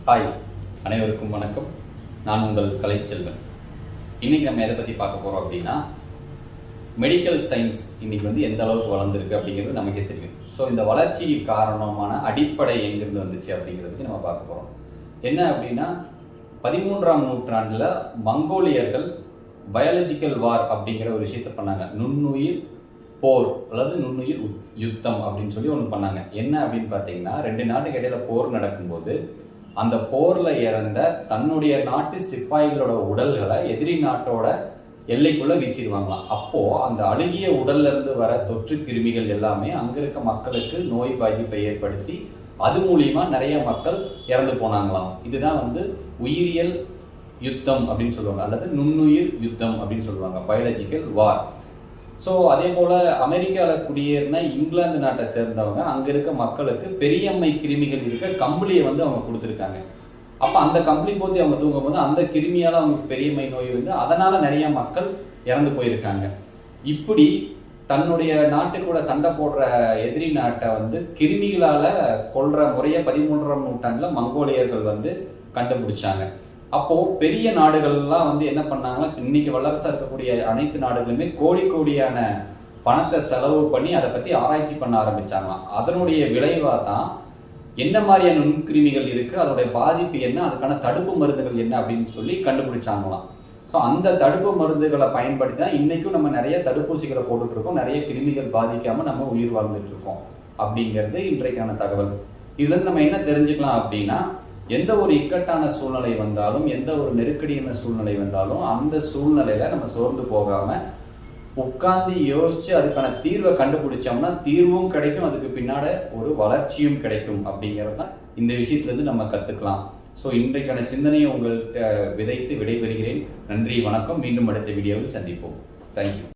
Hi, அனைவருக்கும் வணக்கம். நான் உங்கள் கலைச்செல்வன். இன்றைக்கி நம்ம எதை பற்றி பார்க்க போகிறோம் அப்படின்னா, மெடிக்கல் சயின்ஸ் இன்றைக்கி எந்த அளவுக்கு வளர்ந்துருக்கு அப்படிங்கிறது நமக்கே தெரியும். ஸோ இந்த வளர்ச்சிக்கு காரணமான அடிப்படை எங்கிருந்து வந்துச்சு அப்படிங்கிறத பற்றி நம்ம பார்க்க போகிறோம். என்ன அப்படின்னா, 13ஆம் நூற்றாண்டில் மங்கோலியர்கள் பயாலஜிக்கல் வார் அப்படிங்கிற ஒரு விஷயத்தை பண்ணாங்க. நுண்ணுயிர் போர் அல்லது நுண்ணுயிர் யுத்தம் அப்படின்னு சொல்லி ஒன்று பண்ணாங்க. என்ன அப்படின்னு பார்த்தீங்கன்னா, 2 நாட்டுக்கு இடையில போர் நடக்கும்போது அந்த போரில் இறந்த தன்னுடைய நாட்டு சிப்பாய்களோட உடல்களை எதிரி நாட்டோட எல்லைக்குள்ளே வீசிடுவாங்களாம். அப்போது அந்த அழுகிய உடல்லேருந்து வர தொற்று கிருமிகள் எல்லாமே அங்கே இருக்க மக்களுக்கு நோய் பாதிப்பை ஏற்படுத்தி அது மூலியமாக நிறைய மக்கள் இறந்து போனாங்களாம். இதுதான் உயிரியல் யுத்தம் அப்படின்னு சொல்லுவாங்க, அல்லது நுண்ணுயிர் யுத்தம் அப்படின்னு சொல்லுவாங்க, பயாலஜிக்கல் வார். ஸோ அதே போல் அமெரிக்காவில் குடியேறின இங்கிலாந்து நாட்டை சேர்ந்தவங்க அங்கே இருக்க மக்களுக்கு பெரியம்மை கிருமிகள் இருக்க கம்பளியை அவங்க கொடுத்துருக்காங்க. அப்போ அந்த கம்பளி போது அவங்க தூங்கும்போது அந்த கிருமியால் அவங்களுக்கு பெரியம்மை நோய் அதனால் நிறைய மக்கள் இறந்து போயிருக்காங்க. இப்படி தன்னுடைய நாட்டு கூட சண்டை போடுற எதிரி நாட்டை கிருமிகளால் கொல்ற முறையை 13ஆம் நூற்றாண்டில் மங்கோலியர்கள் கண்டுபிடிச்சாங்க. அப்போது பெரிய நாடுகள்லாம் என்ன பண்ணாங்கன்னா, இன்னைக்கு வல்லரசாக இருக்கக்கூடிய அனைத்து நாடுகளுமே கோடியான பணத்தை செலவு பண்ணி அதை பற்றி ஆராய்ச்சி பண்ண ஆரம்பித்தாங்களாம். அதனுடைய விளைவாக தான் என்ன மாதிரியான நுண்கிருமிகள் இருக்குது, அதனுடைய பாதிப்பு என்ன, அதுக்கான தடுப்பு மருந்துகள் என்ன அப்படின்னு சொல்லி கண்டுபிடிச்சாங்களாம். ஸோ அந்த தடுப்பு மருந்துகளை பயன்படுத்தி தான் இன்றைக்கும் நம்ம நிறைய தடுப்பூசிகளை போட்டுட்ருக்கோம், நிறைய கிருமிகள் பாதிக்காமல் நம்ம உயிர் வாழ்ந்துட்டுருக்கோம் அப்படிங்கிறது இன்றைக்கான தகவல். இதுலேருந்து நம்ம என்ன தெரிஞ்சுக்கலாம் அப்படின்னா, எந்த ஒரு இக்கட்டான சூழ்நிலை வந்தாலும், எந்த ஒரு நெருக்கடியான சூழ்நிலை வந்தாலும் அந்த சூழ்நிலையில் நம்ம சோர்ந்து போகாமல் உட்கார்ந்து யோசித்து அதுக்கான தீர்வை கண்டுபிடிச்சோம்னா தீர்வும் கிடைக்கும், அதுக்கு பின்னாட ஒரு வளர்ச்சியும் கிடைக்கும் அப்படிங்கிறது தான் இந்த விஷயத்துலேருந்து நம்ம கற்றுக்கலாம். ஸோ இன்றைக்கான சிந்தனையை உங்கள்கிட்ட விதைத்து விடைபெறுகிறேன். நன்றி, வணக்கம். மீண்டும் அடுத்த வீடியோவில் சந்திப்போம். தேங்க்யூ.